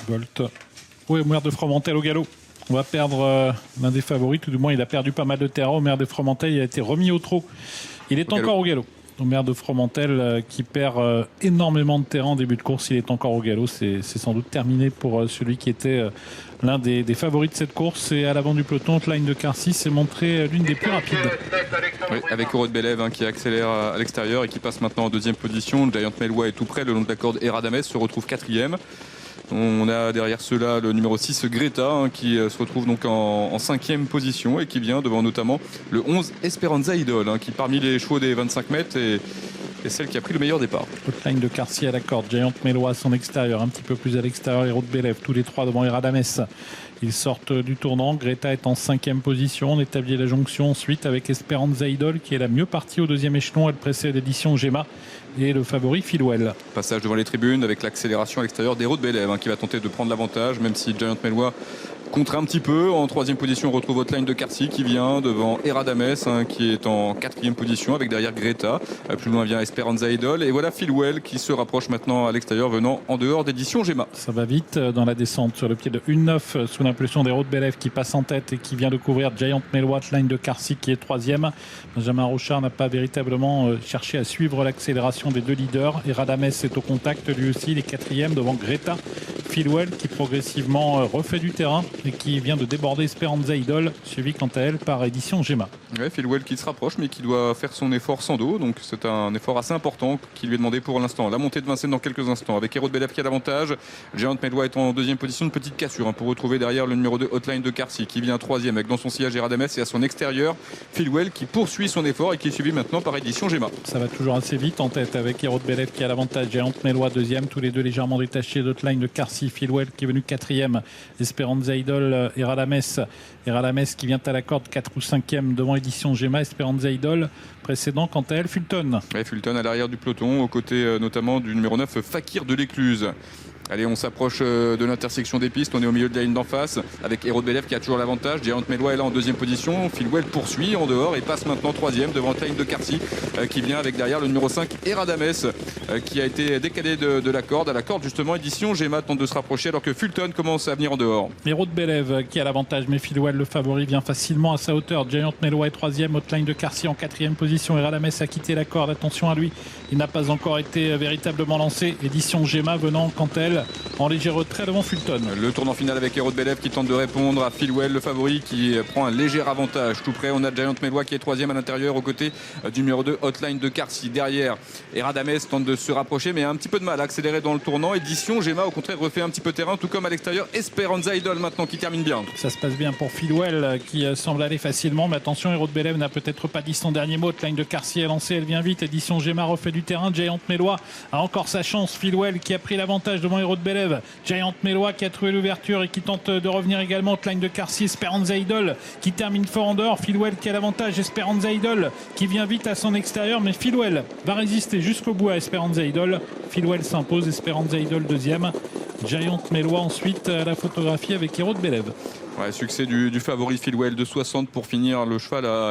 Volt. Oui, Omer de Fromentel au galop. On va perdre l'un des favoris, tout du moins il a perdu pas mal de terrain. Omer de Fromentel, il a été remis au trot. Il est encore au galop. Omer de Fromentel qui perd énormément de terrain en début de course, il est encore au galop. C'est sans doute terminé pour celui qui était l'un des favoris de cette course. Et à l'avant du peloton, Hotline de Quercy s'est montré l'une des plus rapides. Oui, avec Heureux de Bélève qui accélère à l'extérieur et qui passe maintenant en deuxième position. Giant Melwa est tout près, le long de la corde. Eradames se retrouve quatrième. On a derrière cela le numéro 6 Greta qui se retrouve donc en cinquième position et qui vient devant notamment le 11 Esperanza Idol qui parmi les chevaux des 25 mètres est celle qui a pris le meilleur départ. Hotline de Quercy à la corde, Giant Melwa à son extérieur, un petit peu plus à l'extérieur, Héros de Bélève, tous les trois devant Eradames. Ils sortent du tournant, Greta est en cinquième position, on établit la jonction ensuite avec Esperanza Idol qui est la mieux partie au deuxième échelon, elle précède l'édition Gemma et le favori Philwell. Passage devant les tribunes avec l'accélération à l'extérieur d'Héros de Bélève qui va tenter de prendre l'avantage, même si Giant Melwa contre un petit peu. En troisième position, on retrouve Hotline de Quercy qui vient devant Eradames qui est en quatrième position avec derrière Greta. Plus loin vient Esperanza Idol. Et voilà Philwell qui se rapproche maintenant à l'extérieur venant en dehors d'édition Gemma. Ça va vite dans la descente sur le pied de 1-9 sous l'impulsion d'Héros de Bélève qui passe en tête et qui vient de couvrir Giant Melwa, Hotline de Quercy qui est troisième. Benjamin Rochard n'a pas véritablement cherché à suivre l'accélération des deux leaders. Eradames est au contact lui aussi, il est quatrième devant Greta. Philwell qui progressivement refait du terrain et qui vient de déborder Esperanza Idol, suivi quant à elle par édition Gemma. Ouais, Philwell qui se rapproche mais qui doit faire son effort sans dos, donc c'est un effort assez important qui lui est demandé pour l'instant. La montée de Vincennes dans quelques instants avec Héros de Bélève qui a l'avantage. Giant Melwa est en deuxième position, une petite cassure pour retrouver derrière le numéro 2 Hotline de Quercy qui vient troisième avec dans son sillage Eradames et à son extérieur Philwell qui poursuit son effort et qui est suivi maintenant par édition Gemma. Ça va toujours assez vite en tête avec Héros de Bélève qui a l'avantage, Giant Melwa deuxième, tous les deux légèrement détachés d'Hotline de Quercy. Philwell qui est venu quatrième, Esperanza Idol, Eradames qui vient à la corde 4 ou 5e devant édition Gemma, Esperanza Idol précédent quant à elle Fulton. Ouais, Fulton à l'arrière du peloton aux côtés notamment du numéro 9 Fakir de l'Écluse. Allez, on s'approche de l'intersection des pistes. On est au milieu de la ligne d'en face avec Héros de Bélève qui a toujours l'avantage. Giant Melwa est là en deuxième position. Philwell poursuit en dehors et passe maintenant troisième devant Hotline de Quercy qui vient avec derrière le numéro 5 Eradames qui a été décalé de la corde. À la corde justement, édition Gemma tente de se rapprocher alors que Fulton commence à venir en dehors. Héros de Bélève qui a l'avantage mais Philwell le favori vient facilement à sa hauteur. Giant Melwa est troisième, Hotline de Quercy en quatrième position. Eradames a quitté la corde, attention à lui. Il n'a pas encore été véritablement lancé. Édition Gemma venant quant à elle en léger retrait devant Fulton. Le tournant final avec Héros de Bélève qui tente de répondre à Philwell, le favori qui prend un léger avantage. Tout près, on a Giant Melwa qui est troisième à l'intérieur aux côtés du numéro 2 Hotline de Quercy. Derrière, Eradames tente de se rapprocher mais a un petit peu de mal à accélérer dans le tournant. Édition Gemma au contraire refait un petit peu terrain, tout comme à l'extérieur Esperanza Idol maintenant qui termine bien. Ça se passe bien pour Philwell qui semble aller facilement, mais attention, Héros de Bélève n'a peut-être pas dit son dernier mot. Hotline de Quercy est lancée, elle vient vite. Édition Gemma refait du terrain. Giant Melwa a encore sa chance. Philwell qui a pris l'avantage devant Héros de Bélève. Giant Melwa qui a trouvé l'ouverture et qui tente de revenir également. Hotline de Quercy, Esperanza Idol qui termine fort en dehors. Philwell qui a l'avantage. Esperanza Idol qui vient vite à son extérieur, mais Philwell va résister jusqu'au bout à Esperanza Idol. Philwell s'impose, Esperanza Idol deuxième. Giant Melwa ensuite à la photographie avec Héros de Bélève. Ouais, succès du favori Philwell de 60 pour finir le cheval à